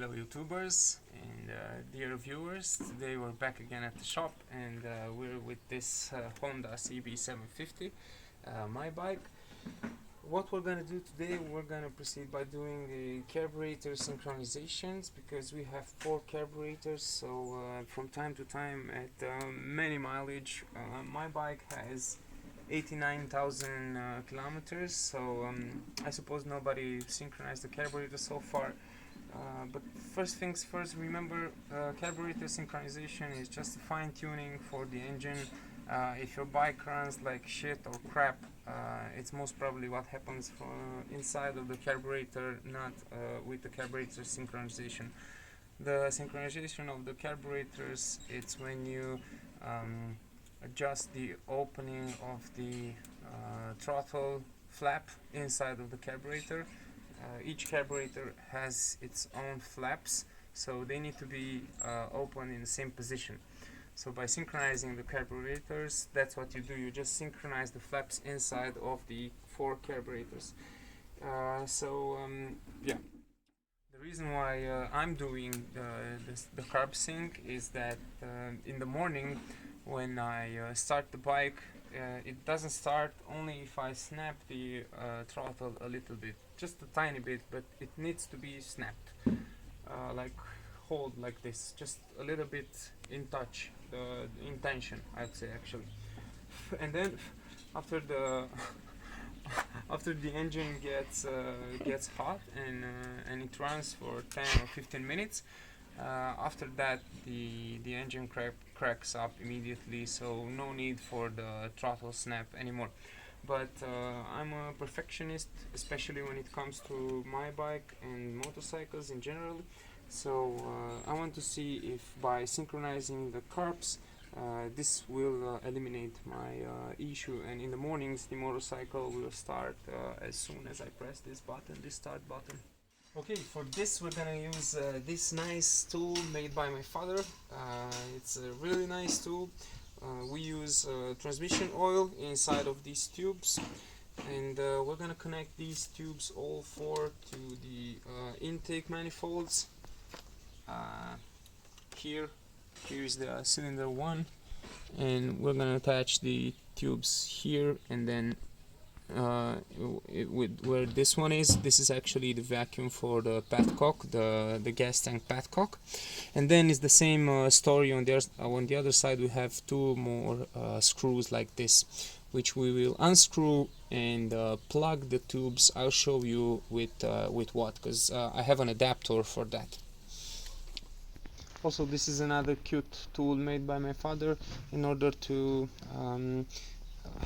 Hello YouTubers and dear viewers. Today we're back again at the shop and we're with this Honda CB750, my bike. What we're gonna do today, we're gonna proceed by doing the carburetor synchronizations because we have 4 carburetors, so from time to time at many mileage, my bike has 89,000 kilometers, so I suppose nobody synchronized the carburetor so far. But first things first, remember carburetor synchronization is just a fine tuning for the engine. If your bike runs like shit or crap, it's most probably what happens inside of the carburetor, not with the carburetor synchronization. The synchronization of the carburetors, it's when you adjust the opening of the throttle flap inside of the carburetor. Each carburetor has its own flaps, so they need to be open in the same position. So by synchronizing the carburetors, that's what you do. You just synchronize the flaps inside of the 4 carburetors. Yeah. The reason why I'm doing the carb sync is that in the morning when I start the bike, it doesn't start only if I snap the throttle a little bit, just a tiny bit, but it needs to be snapped, like hold like this, just a little bit in touch, the intention I'd say actually. And then after the after the engine gets hot and it runs for 10 or 15 minutes, after that the engine cracks up immediately, so no need for the throttle snap anymore. But I'm a perfectionist, especially when it comes to my bike and motorcycles in general, so I want to see if by synchronizing the carbs this will eliminate my issue, and in the mornings the motorcycle will start as soon as I press this button, this start button. Okay, for this we're gonna use this nice tool made by my father. It's a really nice tool. We use transmission oil inside of these tubes, and we're gonna connect these tubes all 4 to the intake manifolds. Here is the cylinder 1, and we're gonna attach the tubes here, and then with where this one is, this is actually the vacuum for the petcock, the gas tank petcock. And then is the same story on the other side. We have 2 more screws like this, which we will unscrew and plug the tubes. I'll show you with what, because I have an adapter for that. Also, this is another cute tool made by my father in order to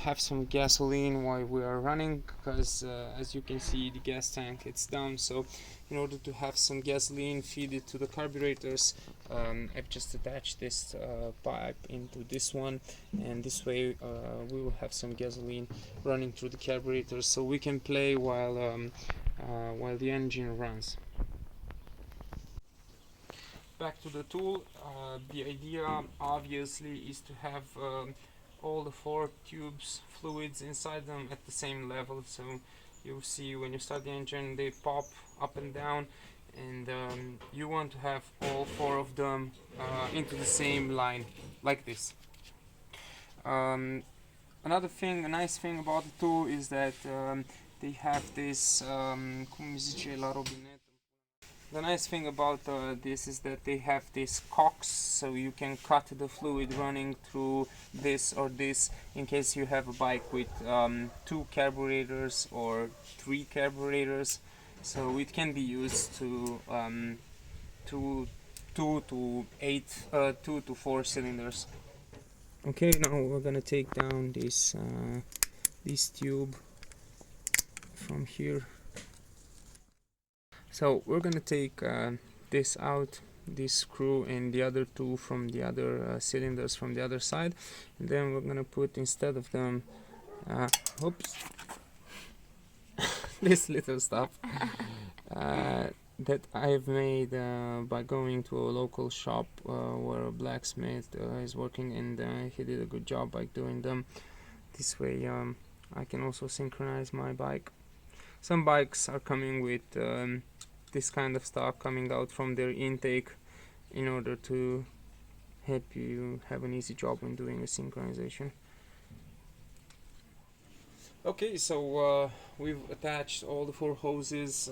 have some gasoline while we are running, because as you can see, the gas tank, it's down. So in order to have some gasoline, feed it to the carburetors, I've just attached this pipe into this one, and this way we will have some gasoline running through the carburetors, so we can play while the engine runs. Back to the tool. The idea obviously is to have all the 4 tubes fluids inside them at the same level, so you'll see when you start the engine they pop up and down, and you want to have all 4 of them into the same line like this. Another thing, a nice thing about the tool is that they have this the nice thing about this is that they have this cocks, so you can cut the fluid running through this or this in case you have a bike with 2 carburetors or 3 carburetors, so it can be used to 2 to 4 cylinders. Okay, now we're gonna take down this tube from here. So we're gonna take this out, this screw, and the other 2 from the other cylinders from the other side, and then we're gonna put, instead of them oops this little stuff that I've made by going to a local shop where a blacksmith is working, and he did a good job by doing them. This way I can also synchronize my bike. Some bikes are coming with this kind of stuff coming out from their intake in order to help you have an easy job when doing a synchronization. Okay, so we've attached all the 4 hoses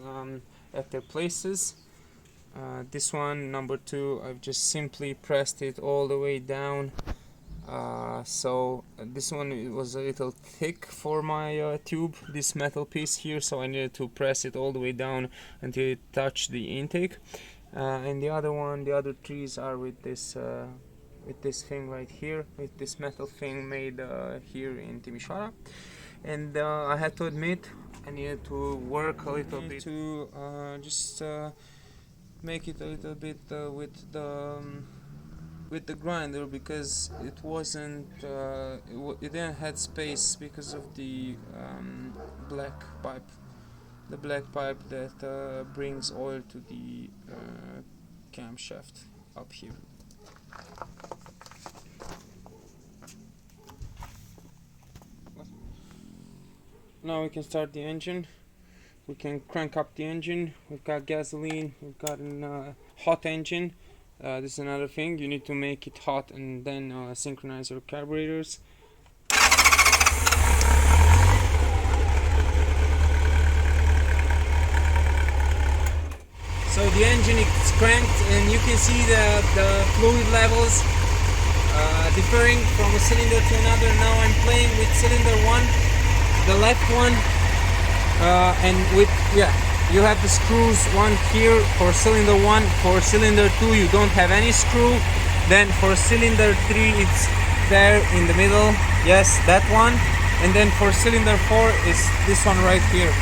at their places. This one, number 2, I've just simply pressed it all the way down. So this one, it was a little thick for my tube, this metal piece here, so I needed to press it all the way down until it touched the intake. And the other one, the other 3s are with this thing right here, with this metal thing made here in Timișoara. And I had to admit, I needed to work a little bit to just make it a little bit with the grinder, because it wasn't it didn't have space because of the black pipe, that brings oil to the camshaft up here. Now we can start the engine. We can crank up the engine. We've got gasoline. We've got a hot engine. This is another thing. You need to make it hot and then synchronize your carburetors. So the engine is cranked, and you can see the fluid levels differing from a cylinder to another. Now I'm playing with cylinder 1. The left one, and with, you have the screws, one here for cylinder 1. For cylinder 2 you don't have any screw. Then for cylinder 3 it's there in the middle, yes, that one. And then for cylinder 4 is this one right here.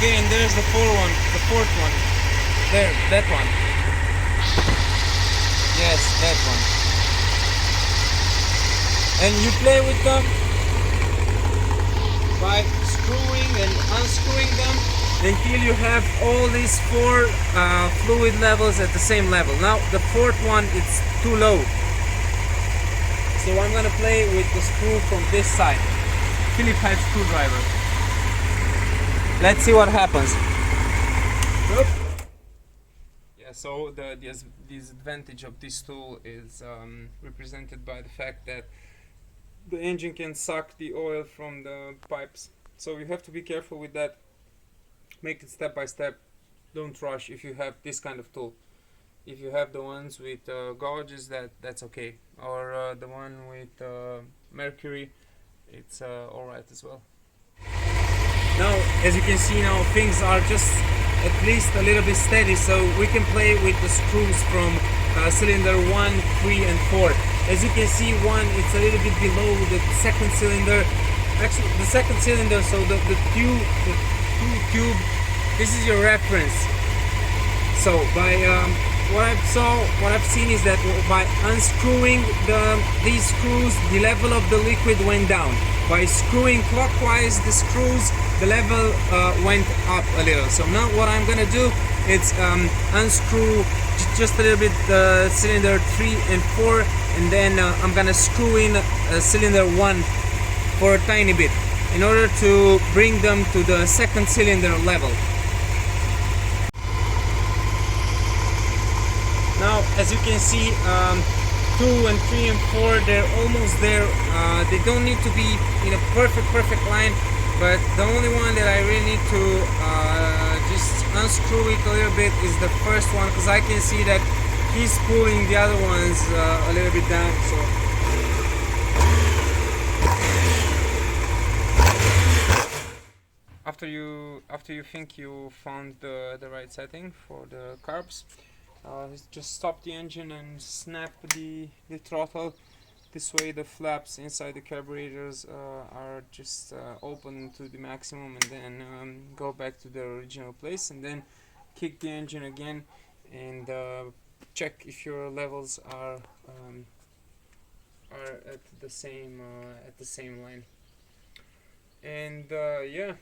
Okay, and there's the fourth one, there, that one, yes, that one. And you play with them by screwing and unscrewing them until you have all these 4 fluid levels at the same level. Now the 4th one, it's too low, so I'm gonna play with the screw from this side, Phillips head screwdriver. Let's see what happens. Oop. Yeah, so the disadvantage of this tool is represented by the fact that the engine can suck the oil from the pipes, so you have to be careful with that. Make it step by step. Don't rush if you have this kind of tool. If you have the ones with gauges, that's okay, or the one with mercury, it's alright as well. Now, as you can see, now things are just at least a little bit steady, so we can play with the screws from cylinder 1, 3 and 4. As you can see, 1, it's a little bit below the 2nd cylinder. Actually, the 2nd cylinder, so the tube, this is your reference. So by what I've seen is that by unscrewing these screws, the level of the liquid went down. By screwing clockwise the screws, the level went up a little. So now what I'm gonna do is unscrew just a little bit the cylinder 3 and 4, and then I'm gonna screw in cylinder 1 for a tiny bit in order to bring them to the 2nd cylinder level. Now, as you can see, 2 and 3 and 4, they're almost there. They don't need to be in a perfect line, but the only one that I really need to just unscrew it a little bit is the first one, because I can see that he's pulling the other ones a little bit down. So after you think you found the right setting for the carbs, just stop the engine and snap the throttle. This way the flaps inside the carburetors are just open to the maximum, and then go back to their original place, and then kick the engine again and check if your levels are at the same line. And yeah,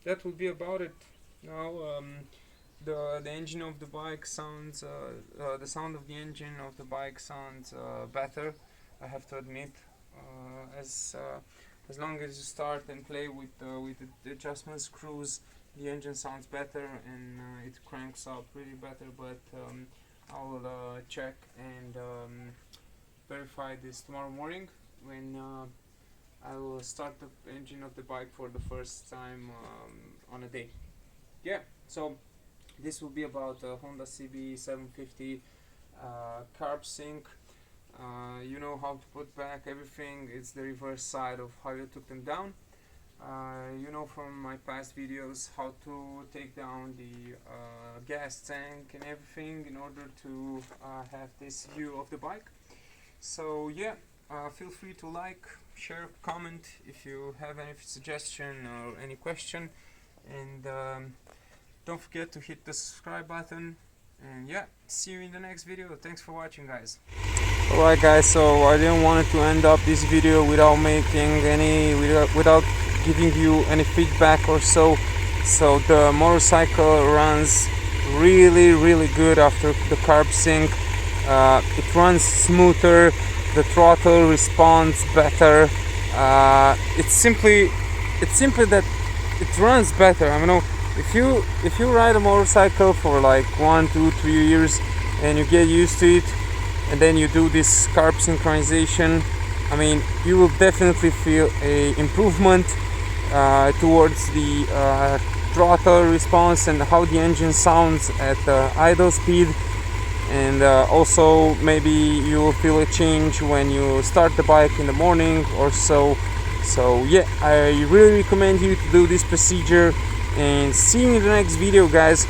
that would be about it. Now the engine of the bike sounds the sound of the engine of the bike sounds better, I have to admit, as as long as you start and play with the adjustment screws, the engine sounds better and it cranks up really better. But I'll check and verify this tomorrow morning when I will start the engine of the bike for the first time on a day. Yeah, so this will be about Honda CB750 carb sync. You know how to put back everything. It's the reverse side of how you took them down. You know from my past videos how to take down the gas tank and everything in order to have this view of the bike. So yeah, feel free to like, share, comment if you have any suggestion or any question, and don't forget to hit the subscribe button. And yeah, see you in the next video. Thanks for watching, guys. Alright guys, so I didn't want to end up this video without without giving you any feedback or so. So the motorcycle runs really good after the carb sync. It runs smoother, the throttle responds better. It's simply that it runs better. I mean, if you ride a motorcycle for like 1, 2, 3 years and you get used to it, and then you do this carb synchronization, I mean, you will definitely feel a improvement towards the throttle response and how the engine sounds at idle speed. And also maybe you will feel a change when you start the bike in the morning or so. So yeah, I really recommend you to do this procedure, and see you in the next video, guys.